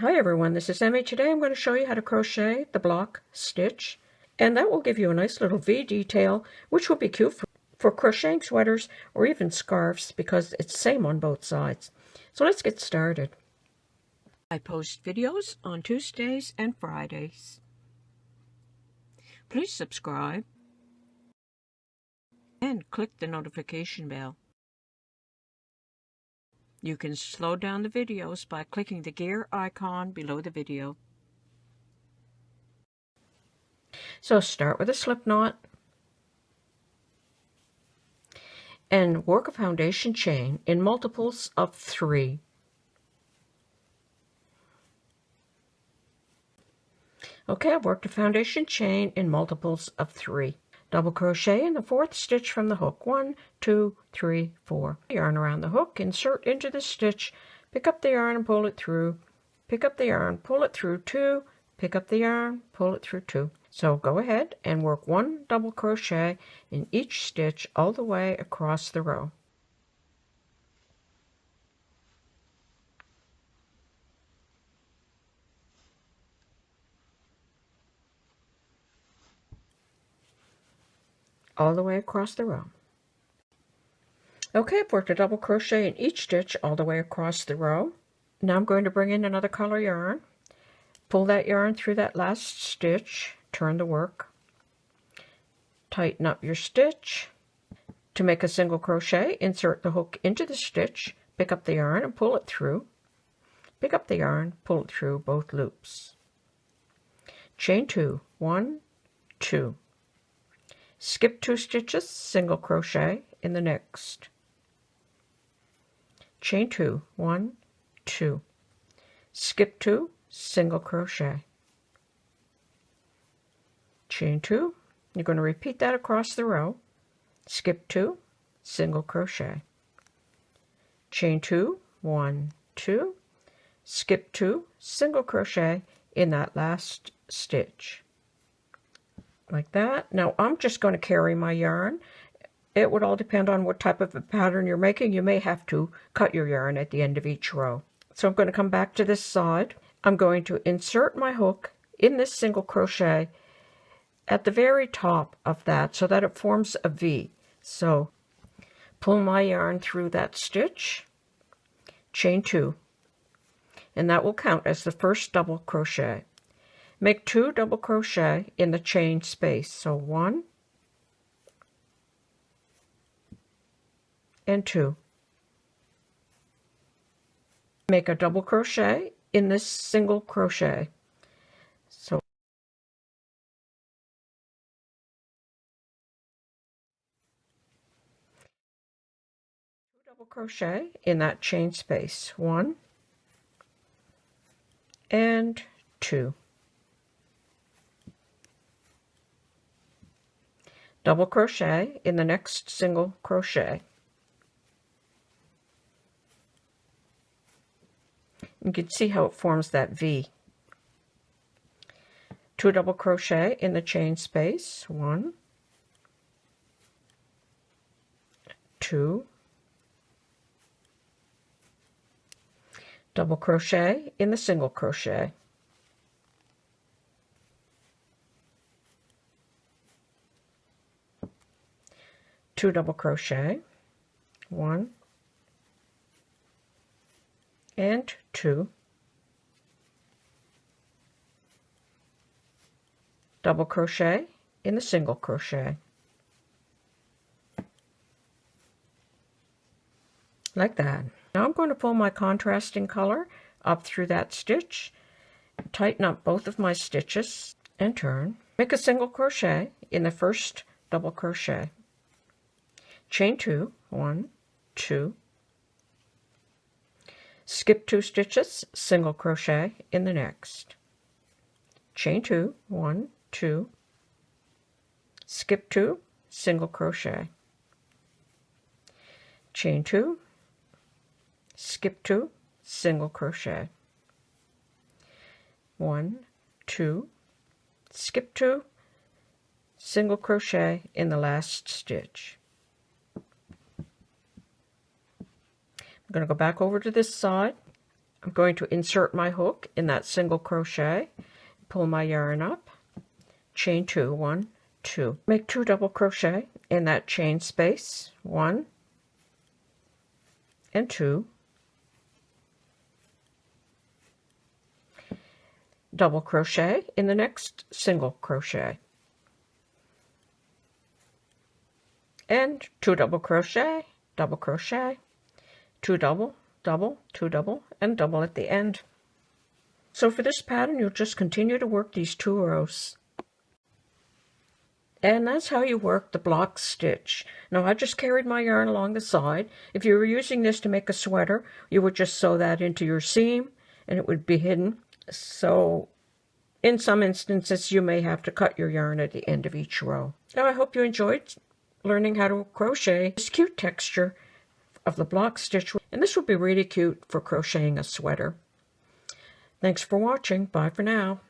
Hi everyone, this is Emmy. Today I'm going to show you how to crochet the block stitch, and that will give you a nice little V detail, which will be cute for crocheting sweaters or even scarves because it's the same on both sides. So let's get started. I post videos on Tuesdays and Fridays. Please subscribe and click the notification bell. You can slow down the videos by clicking the gear icon below the video. So start with a slip knot and work a foundation chain in multiples of 3. Okay, I've worked a foundation chain in multiples of 3. Double crochet in the 4th stitch from the hook. 1, 2, 3, 4. Yarn around the hook, insert into the stitch, pick up the yarn and pull it through, pick up the yarn, pull it through 2, pick up the yarn, pull it through 2. So go ahead and work 1 double crochet in each stitch all the way across the row. All the way across the row. Okay, I've worked a double crochet in each stitch all the way across the row. Now I'm going to bring in another color yarn, pull that yarn through that last stitch, turn the work, tighten up your stitch. To make a single crochet, insert the hook into the stitch, pick up the yarn and pull it through, pick up the yarn, pull it through both loops. Chain 2, 1, 2. Skip 2 stitches, single crochet in the next. Chain 2, 1, 2. Skip 2, single crochet. Chain 2. You're going to repeat that across the row. Skip 2, single crochet. Chain 2, 1, 2. Skip 2, single crochet in that last stitch. Like that. Now I'm just going to carry my yarn. It would all depend on what type of a pattern you're making. You may have to cut your yarn at the end of each row. So I'm going to come back to this side. I'm going to insert my hook in this single crochet at the very top of that so that it forms a V. So pull my yarn through that stitch, chain 2, and that will count as the first double crochet. Make 2 double crochet in the chain space. So 1 and 2. Make a double crochet in this single crochet. So double crochet in that chain space. 1 and 2. Double crochet in the next single crochet. You can see how it forms that V. 2 double crochet in the chain space. 1, 2. Double crochet in the single crochet. Two double crochet, 1 and 2. Double crochet in the single crochet. Like that. Now I'm going to pull my contrasting color up through that stitch, tighten up both of my stitches and turn. Make a single crochet in the first double crochet. Chain 2, 1, 2. Skip 2 stitches, single crochet in the next. Chain 2, 1, 2. Skip 2, single crochet. Chain 2, skip 2, single crochet. 1, 2, skip 2, single crochet in the last stitch. I'm going to go back over to this side. I'm going to insert my hook in that single crochet, pull my yarn up, chain 2, 1, 2. Make 2 double crochet in that chain space, 1 and 2. Double crochet in the next single crochet. And 2 double crochet, 2 double, double, 2 double, and double at the end. So for this pattern, you'll just continue to work these 2 rows. And that's how you work the block stitch. Now I just carried my yarn along the side. If you were using this to make a sweater, you would just sew that into your seam and it would be hidden. So in some instances, you may have to cut your yarn at the end of each row. Now I hope you enjoyed learning how to crochet this cute texture of the block stitch. And this would be really cute for crocheting a sweater. Thanks for watching. Bye for now.